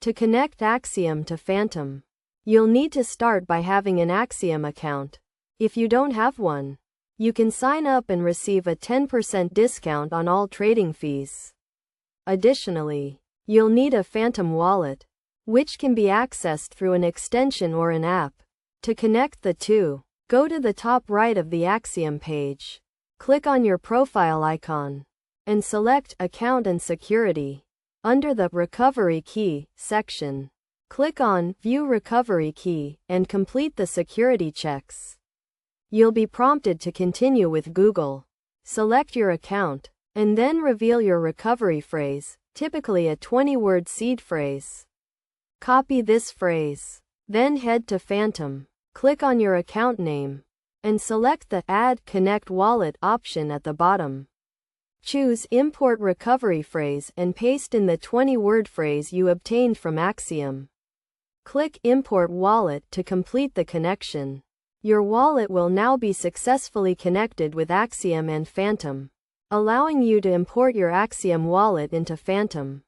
To connect Axiom to Phantom, you'll need to start by having an Axiom account. If you don't have one, you can sign up and receive a 10% discount on all trading fees. Additionally, you'll need a Phantom wallet, which can be accessed through an extension or an app. To connect the two, go to the top right of the Axiom page, click on your profile icon, and select Account and Security. Under the Recovery Key section, click on View Recovery Key and complete the security checks. You'll be prompted to continue with Google. Select your account, and then reveal your recovery phrase, typically a 20-word seed phrase. Copy this phrase. Then head to Phantom, click on your account name, and select the Add Connect Wallet option at the bottom. Choose Import Recovery Phrase and paste in the 20-word phrase you obtained from Axiom. Click Import Wallet to complete the connection. Your wallet will now be successfully connected with Axiom and Phantom, allowing you to import your Axiom wallet into Phantom.